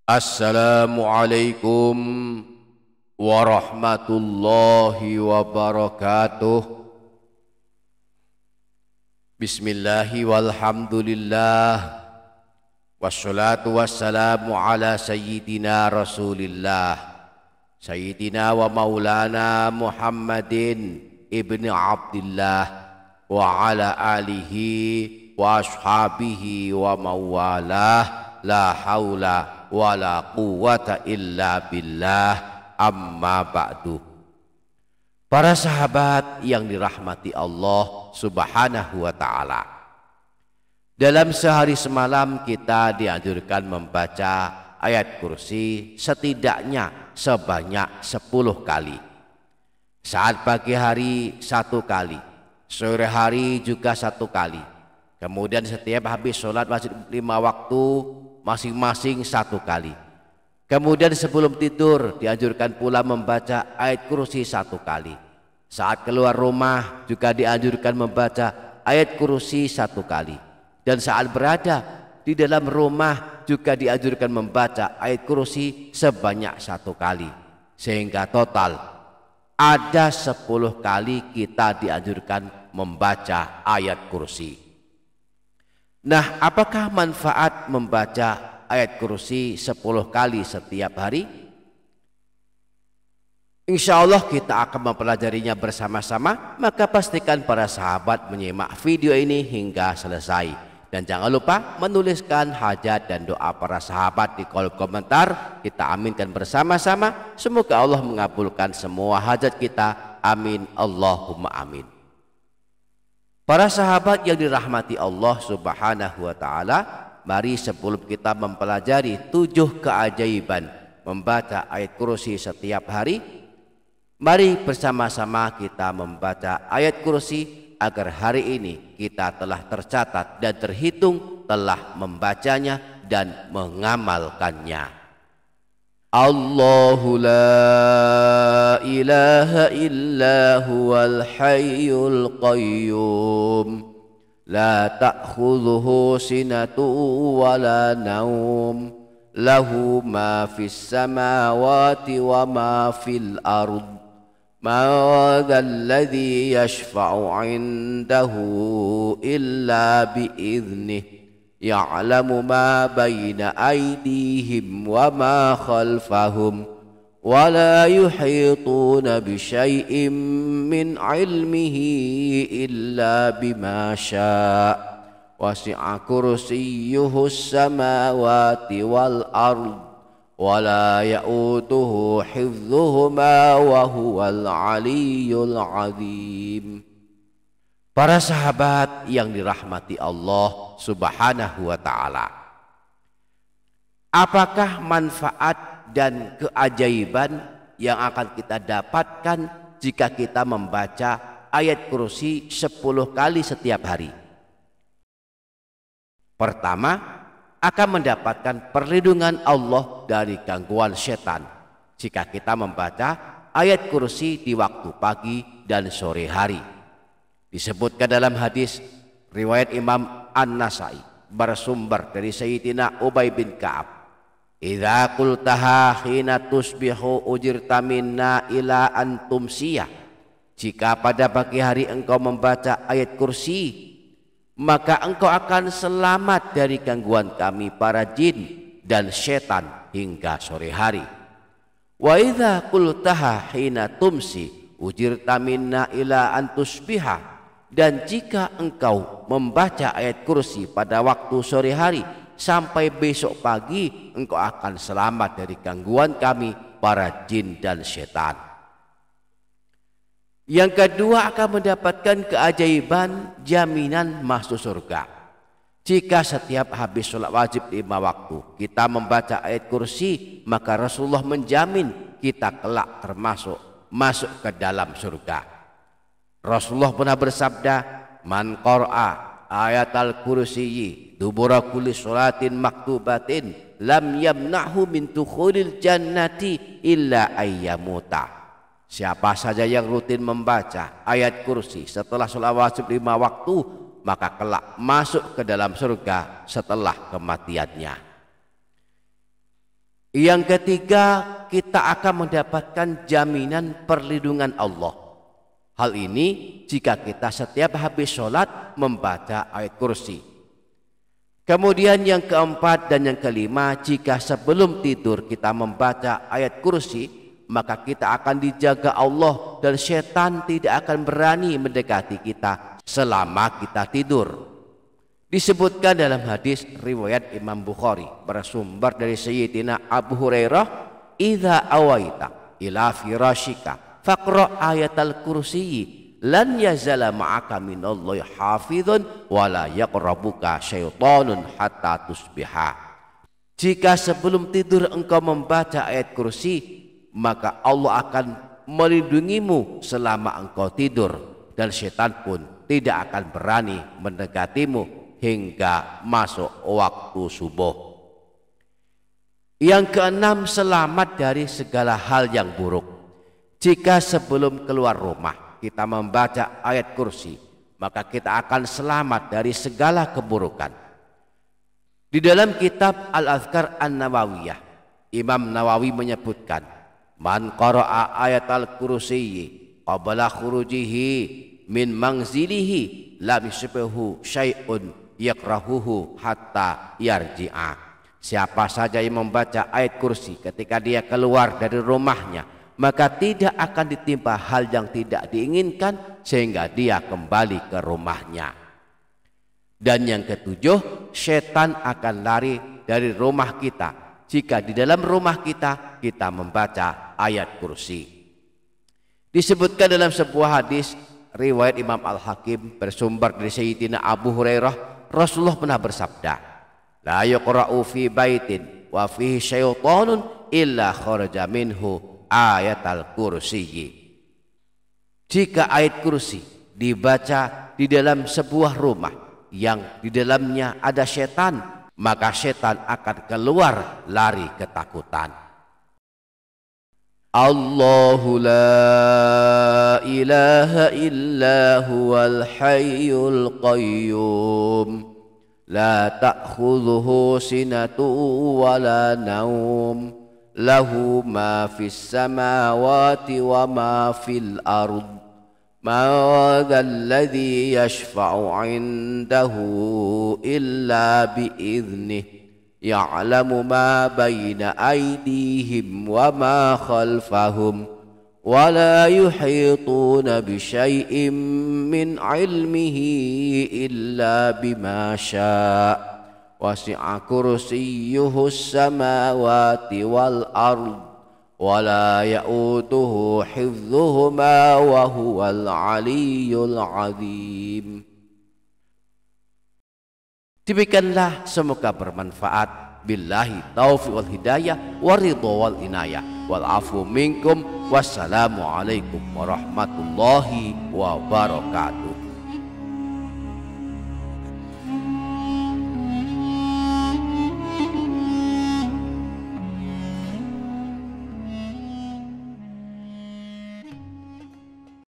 Assalamualaikum warahmatullahi wabarakatuh. Bismillahi walhamdulillah, wassalatu wassalamu ala sayyidina rasulillah, sayyidina wa maulana Muhammadin ibni Abdillah wa ala alihi wa ashabihi wa mawalah, la haula wa la quwwata illa billah, amma ba'du. Para sahabat yang dirahmati Allah subhanahu wa ta'ala, dalam sehari semalam kita dianjurkan membaca ayat kursi setidaknya sebanyak 10 kali. Saat pagi hari 1 kali, sore hari juga 1 kali. Kemudian setiap habis sholat wajib 5 waktu masing-masing 1 kali. Kemudian sebelum tidur dianjurkan pula membaca ayat kursi 1 kali. Saat keluar rumah juga dianjurkan membaca ayat kursi 1 kali. Dan saat berada di dalam rumah juga dianjurkan membaca ayat kursi sebanyak 1 kali. Sehingga total ada 10 kali kita dianjurkan membaca ayat kursi. Nah, apakah manfaat membaca ayat kursi 10 kali setiap hari? Insya Allah kita akan mempelajarinya bersama-sama. Maka pastikan para sahabat menyimak video ini hingga selesai. Dan jangan lupa menuliskan hajat dan doa para sahabat di kolom komentar. Kita aminkan bersama-sama. Semoga Allah mengabulkan semua hajat kita. Amin Allahumma amin. Para sahabat yang dirahmati Allah subhanahu wa ta'ala, mari sebelum kita mempelajari 7 keajaiban membaca ayat kursi setiap hari, mari bersama-sama kita membaca ayat kursi agar hari ini kita telah tercatat dan terhitung telah membacanya dan mengamalkannya. Allahu la ilaha illa huwal hayyul qayyum, la ta'khudhuhu sinatu wa la naum, lahu ma fis samawati wa ma fil ard, ma dhal ladzi yashfa'u 'indahu illa bi idhnihi, ya'lamu ma baina aydihim wa ma khalfahum, wa la yuhituna bi syai'in min 'ilmihi illa bima syaa', wasi'a kursiyyuhus samawati wal ard, wa la ya'uduhu hifdhuhuma wa huwal 'aliyyul 'azim. Para sahabat yang dirahmati Allah subhanahu wa ta'ala, apakah manfaat dan keajaiban yang akan kita dapatkan jika kita membaca ayat kursi 10 kali setiap hari? Pertama, akan mendapatkan perlindungan Allah dari gangguan setan jika kita membaca ayat kursi di waktu pagi dan sore hari. Disebutkan dalam hadis riwayat Imam An-Nasai bersumber dari Sayyidina Ubay bin Ka'ab, idza qultaha hina tusbihu ujirta minna ila antumsiyah, jika pada pagi hari engkau membaca ayat kursi, maka engkau akan selamat dari gangguan kami para jin dan setan hingga sore hari. Wa idza qultaha hina tumsi ujirta minna ila antusbiha, dan jika engkau membaca ayat kursi pada waktu sore hari sampai besok pagi, engkau akan selamat dari gangguan kami para jin dan setan. Yang kedua, akan mendapatkan keajaiban jaminan masuk surga. Jika setiap habis sholat wajib 5 waktu kita membaca ayat kursi, maka Rasulullah menjamin kita kelak termasuk masuk ke dalam surga. Rasulullah pernah bersabda, man qara'a ayatal kursiyyi dubura kulli sholatin maktubatin lam yamna'hu min dukhulil jannati illa ayyamuta. Siapa saja yang rutin membaca ayat kursi setelah sholat wajib 5 waktu, maka kelak masuk ke dalam surga setelah kematiannya. Yang ketiga, kita akan mendapatkan jaminan perlindungan Allah. Hal ini jika kita setiap habis sholat membaca ayat kursi. Kemudian yang keempat dan yang kelima, jika sebelum tidur kita membaca ayat kursi, maka kita akan dijaga Allah dan setan tidak akan berani mendekati kita selama kita tidur. Disebutkan dalam hadis riwayat Imam Bukhari bersumber dari Sayyidina Abu Hurairah, "Idza awaita ila firashika faqra ayatal kursiyyi lan yazala ma'aka minallahi hafizun wa la yaqrabuka syaitanun hatta tusbiha." Jika sebelum tidur engkau membaca ayat kursi, maka Allah akan melindungimu selama engkau tidur, dan setan pun tidak akan berani mendekatimu hingga masuk waktu subuh. Yang keenam, selamat dari segala hal yang buruk. Jika sebelum keluar rumah kita membaca ayat kursi, maka kita akan selamat dari segala keburukan. Di dalam kitab Al-Adhkar An-Nawawiyah, Imam Nawawi menyebutkan, "Man qara'a ayatal kursiyyi qabla khurujihi min manzilihi lam yusibhu syai'un yakrahuhu hatta yarji'a." Siapa saja yang membaca ayat kursi ketika dia keluar dari rumahnya, maka tidak akan ditimpa hal yang tidak diinginkan sehingga dia kembali ke rumahnya. Dan yang ketujuh, setan akan lari dari rumah kita jika di dalam rumah kita membaca ayat kursi. Disebutkan dalam sebuah hadis riwayat Imam Al-Hakim bersumber dari Sayyidina Abu Hurairah, Rasulullah pernah bersabda, "La yuqra'u fi baitin wa fihi syaitanun illa kharaja minhu ayatal kursiyyi." Jika ayat kursi dibaca di dalam sebuah rumah yang di dalamnya ada setan, maka setan akan keluar lari ketakutan. Allahu la ilaha illa huwal hayyul qayyum la ta'khudhuhu sinatu wa la naum lahu ma fis samawati wa ma fil ard ma dzal ladzi yashfa'u 'indahu illa bi idnihi ya'lamu ma baina aydihim wa ma khalfahum wa la yuhituna bi syai'in min 'ilmihi illa bima syaa' wasi'a kursiyyuhu as-samawati wal ard wa la ya'uduhu hifdhuhuma wa huwal 'aliyyul 'azim. Demikianlah, semoga bermanfaat. Billahi taufiq wal hidayah wa ridha wal inayah wal afu minkum. Wassalamu alaikum warahmatullahi wabarakatuh.